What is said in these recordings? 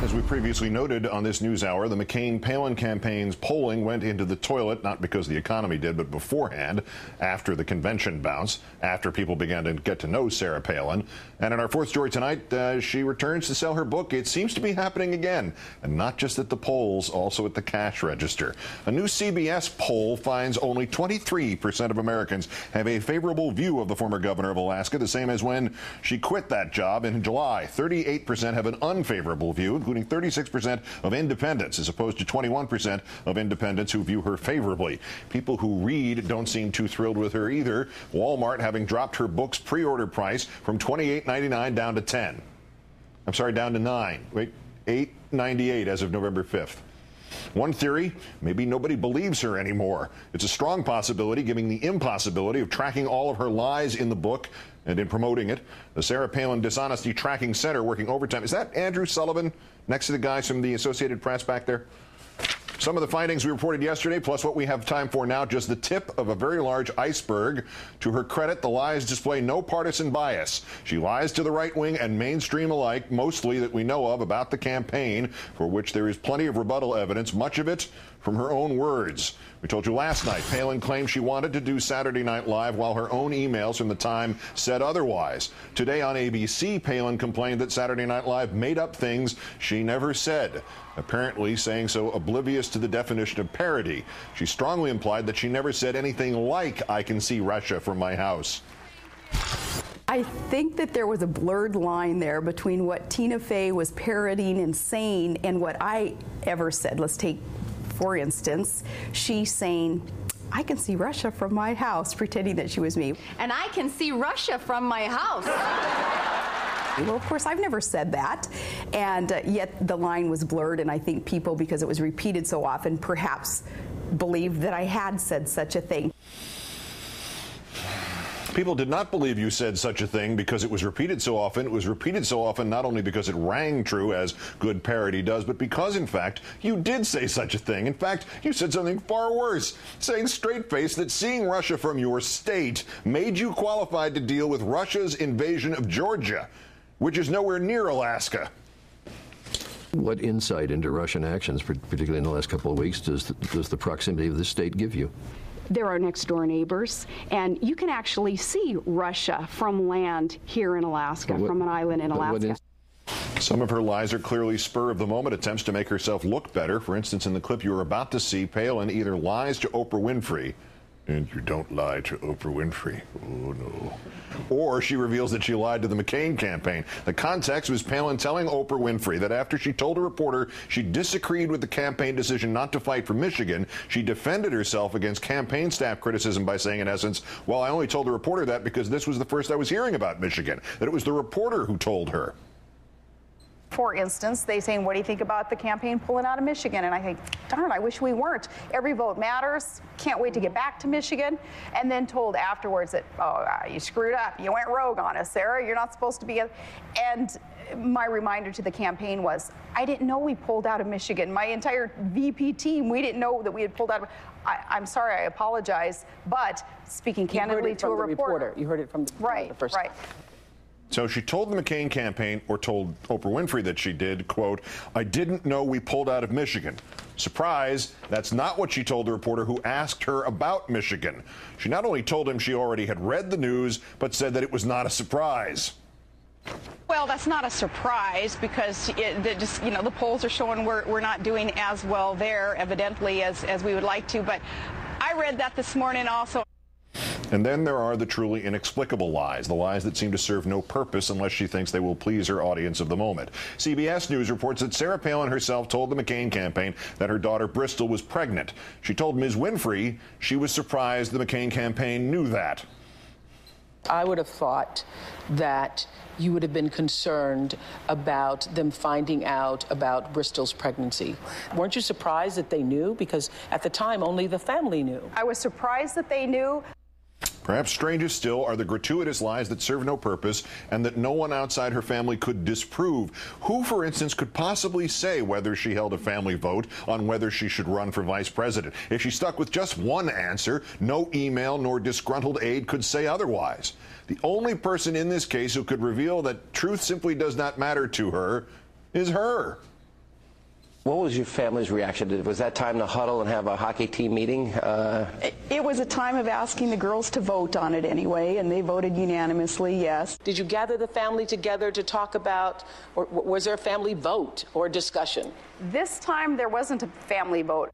As we previously noted on this news hour, the McCain-Palin campaign's polling went into the toilet, not because the economy did, but beforehand, after the convention bounce, after people began to get to know Sarah Palin. And in our fourth story tonight, she returns to sell her book. It seems to be happening again, and not just at the polls, also at the cash register. A new CBS poll finds only 23% of Americans have a favorable view of the former governor of Alaska, the same as when she quit that job in July. 38% have an unfavorable view, including 36% of independents, as opposed to 21% of independents who view her favorably. People who read don't seem too thrilled with her either. Walmart having dropped her book's pre-order price from $28.99 down to down to $9. Wait, $8.98 as of November 5th. One theory, maybe nobody believes her anymore. It's a strong possibility, given the impossibility of tracking all of her lies in the book and in promoting it. The Sarah Palin Dishonesty Tracking Center working overtime. Is that Andrew Sullivan next to the guys from the Associated Press back there? Some of the findings we reported yesterday, plus what we have time for now, just the tip of a very large iceberg. To her credit, the lies display no partisan bias. She lies to the right wing and mainstream alike, mostly that we know of, about the campaign, for which there is plenty of rebuttal evidence, much of it from her own words. We told you last night, Palin claimed she wanted to do Saturday Night Live while her own emails from the time said otherwise. Today on ABC, Palin complained that Saturday Night Live made up things she never said, apparently saying so oblivious to the definition of parody. She strongly implied that she never said anything like, "I can see Russia from my house." I think that there was a blurred line there between what Tina Fey was parodying and saying and what I ever said. Let's take, for instance, she saying, "I can see Russia from my house," pretending that she was me. And I can see Russia from my house. Well, of course, I've never said that, and yet the line was blurred, and I think people, because it was repeated so often, perhaps believed that I had said such a thing. People did not believe you said such a thing because it was repeated so often. It was repeated so often not only because it rang true, as good parody does, but because, in fact, you did say such a thing. In fact, you said something far worse, saying straight-faced that seeing Russia from your state made you qualified to deal with Russia's invasion of Georgia, which is nowhere near Alaska. What insight into Russian actions, particularly in the last couple of weeks, does the proximity of this state give you? They're our next-door neighbors, and you can actually see Russia from land here in Alaska, from an island in Alaska. Some of her lies are clearly spur-of-the-moment attempts to make herself look better. For instance, in the clip you are about to see, Palin either lies to Oprah Winfrey, and you don't lie to Oprah Winfrey, oh no, or she reveals that she lied to the McCain campaign. The context was Palin telling Oprah Winfrey that after she told a reporter she disagreed with the campaign decision not to fight for Michigan, she defended herself against campaign staff criticism by saying, in essence, well, I only told the reporter that because this was the first I was hearing about Michigan, that it was the reporter who told her. For instance, they saying, what do you think about the campaign pulling out of Michigan? And I think, darn, I wish we weren't. Every vote matters. Can't wait to get back to Michigan. And then told afterwards that, oh, you screwed up. You went rogue on us, Sarah. You're not supposed to be. And my reminder to the campaign was, I didn't know we pulled out of Michigan. My entire VP team, we didn't know that we had pulled out of. I'm sorry, I apologize. But speaking candidly to a reporter. You heard it from the first. Right. So she told the McCain campaign, or told Oprah Winfrey that she did, quote, I didn't know we pulled out of Michigan. Surprise, that's not what she told the reporter who asked her about Michigan. She not only told him she already had read the news, but said that it was not a surprise. Well, that's not a surprise because the polls are showing we're not doing as well there, evidently, as we would like to. But I read that this morning also. And then there are the truly inexplicable lies, the lies that seem to serve no purpose unless she thinks they will please her audience of the moment. CBS News reports that Sarah Palin herself told the McCain campaign that her daughter Bristol was pregnant. She told Ms. Winfrey she was surprised the McCain campaign knew that. I would have thought that you would have been concerned about them finding out about Bristol's pregnancy. Weren't you surprised that they knew? Because at the time, only the family knew. I was surprised that they knew. Perhaps strangest still are the gratuitous lies that serve no purpose and that no one outside her family could disprove. Who, for instance, could possibly say whether she held a family vote on whether she should run for vice president? If she stuck with just one answer, no email nor disgruntled aide could say otherwise. The only person in this case who could reveal that truth simply does not matter to her is her. What was your family's reaction? Was that time to huddle and have a hockey team meeting? It was a time of asking the girls to vote on it anyway, and they voted unanimously yes. Did you gather the family together to talk about, or was there a family vote or discussion? This time there wasn't a family vote.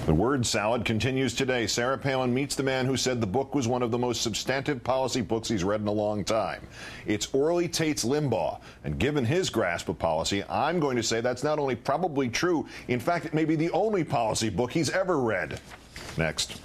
The word salad continues today. Sarah Palin meets the man who said the book was one of the most substantive policy books he's read in a long time. It's Orly Tate's Limbaugh, and given his grasp of policy, I'm going to say that's not only probably true, in fact, it may be the only policy book he's ever read. Next.